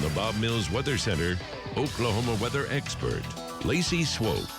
the Bob Mills Weather Center, Oklahoma weather expert, Lacey Swope.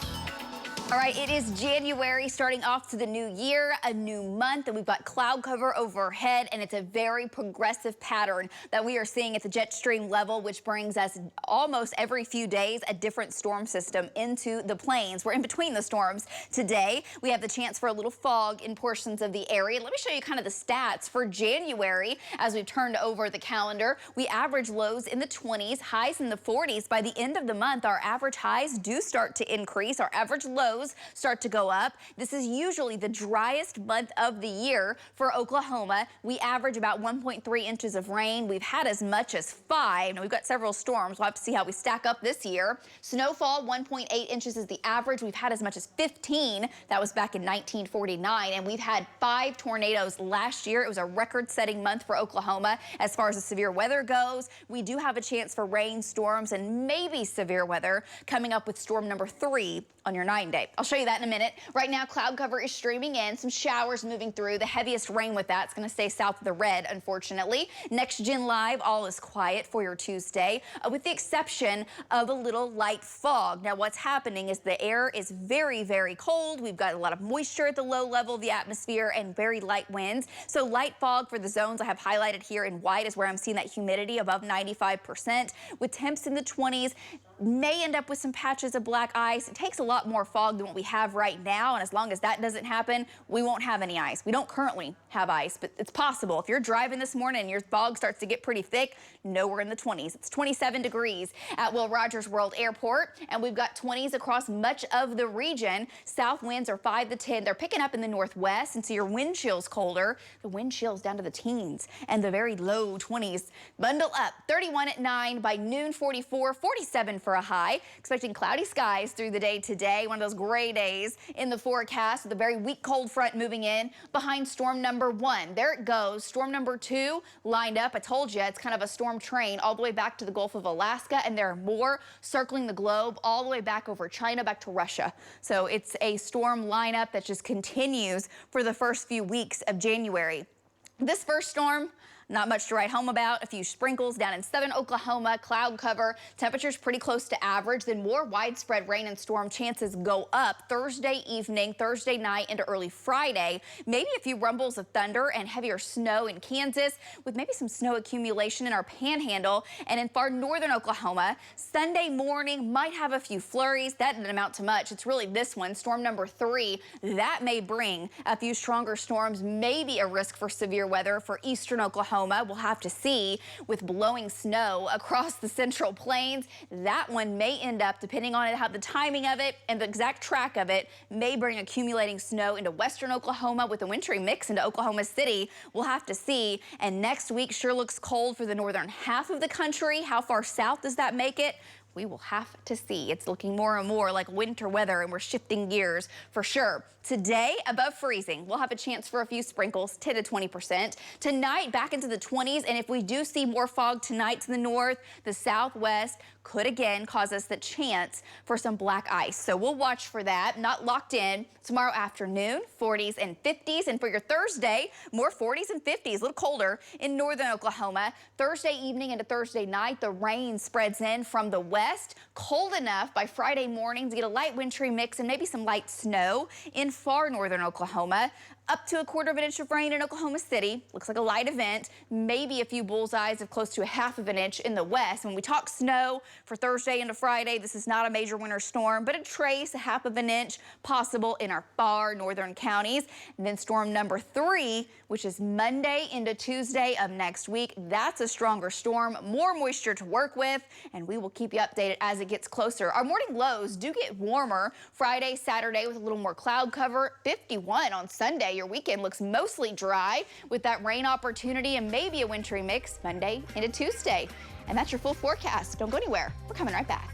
All right, it is January, starting off to the new year, a new month, and we've got cloud cover overhead, and it's a very progressive pattern that we are seeing at the jet stream level, which brings us almost every few days a different storm system into the plains. We're in between the storms today. We have the chance for a little fog in portions of the area. Let me show you kind of the stats for January as we've turned over the calendar. We average lows in the 20s, highs in the 40s. By the end of the month, our average highs do start to increase. Our average lows start to go up. This is usually the driest month of the year for Oklahoma. We average about 1.3 inches of rain. We've had as much as 5. Now, we've got several storms. We'll have to see how we stack up this year. Snowfall, 1.8 inches is the average. We've had as much as 15. That was back in 1949. And we've had 5 tornadoes last year. It was a record-setting month for Oklahoma as far as the severe weather goes. We do have a chance for rain, storms, and maybe severe weather coming up with storm number 3 on your 9-day. I'll show you that in a minute. Right now, cloud cover is streaming in. Some showers moving through. The heaviest rain with that's going to stay south of the red, unfortunately. Next Gen Live, all is quiet for your Tuesday, with the exception of a little light fog. Now, what's happening is the air is very, very cold. We've got a lot of moisture at the low level of the atmosphere and very light winds. So light fog for the zones I have highlighted here in white is where I'm seeing that humidity above 95%, with temps in the 20s. May end up with some patches of black ice. It takes a lot more fog than what we have right now, and as long as that doesn't happen, we won't have any ice. We don't currently have ice, but it's possible. If you're driving this morning and your fog starts to get pretty thick, nowhere in the 20s. It's 27 degrees at Will Rogers World Airport, and we've got 20s across much of the region. South winds are 5 to 10. They're picking up in the northwest, and so your wind chill's colder. The wind chill's down to the teens and the very low 20s. Bundle up. 31 at 9, by noon 44, 47 for a high. Expecting cloudy skies through the day today. One of those gray days in the forecast with a very weak cold front moving in behind storm number 1. There it goes. Storm number 2 lined up. I told you it's kind of a storm train all the way back to the Gulf of Alaska, and there are more circling the globe all the way back over China, back to Russia. So it's a storm lineup that just continues for the first few weeks of January. This first storm, not much to write home about. A few sprinkles down in southern Oklahoma, cloud cover, temperatures pretty close to average. Then more widespread rain and storm chances go up Thursday evening, Thursday night into early Friday. Maybe a few rumbles of thunder and heavier snow in Kansas, with maybe some snow accumulation in our panhandle and in far northern Oklahoma. Sunday morning might have a few flurries. That didn't amount to much. It's really this one, storm number 3. That may bring a few stronger storms, maybe a risk for severe weather for eastern Oklahoma. We'll have to see, with blowing snow across the central plains. That one may end up, depending on how the timing of it and the exact track of it, may bring accumulating snow into western Oklahoma with a wintry mix into Oklahoma City. We'll have to see. And next week sure looks cold for the northern half of the country. How far south does that make it? We will have to see. It's looking more and more like winter weather, and we're shifting gears for sure. Today, above freezing. We'll have a chance for a few sprinkles, 10 to 20%. Tonight, back into the 20s, and if we do see more fog tonight to the north, the southwest could again cause us the chance for some black ice. So we'll watch for that. Not locked in. Tomorrow afternoon, 40s and 50s. And for your Thursday, more 40s and 50s, a little colder in northern Oklahoma. Thursday evening into Thursday night, the rain spreads in from the west. Cold enough by Friday morning to get a light wintry mix and maybe some light snow in far northern Oklahoma. Up to a 1/4 inch of rain in Oklahoma City. Looks like a light event. Maybe a few bullseyes of close to a 1/2 inch in the west. When we talk snow for Thursday into Friday, this is not a major winter storm, but a trace, a 1/2 inch possible in our far northern counties. And then storm number 3, which is Monday into Tuesday of next week. That's a stronger storm, more moisture to work with, and we will keep you updated as it gets closer. Our morning lows do get warmer Friday, Saturday with a little more cloud cover. 51 on Sunday. Your weekend looks mostly dry with that rain opportunity and maybe a wintry mix Monday into Tuesday. And that's your full forecast. Don't go anywhere. We're coming right back.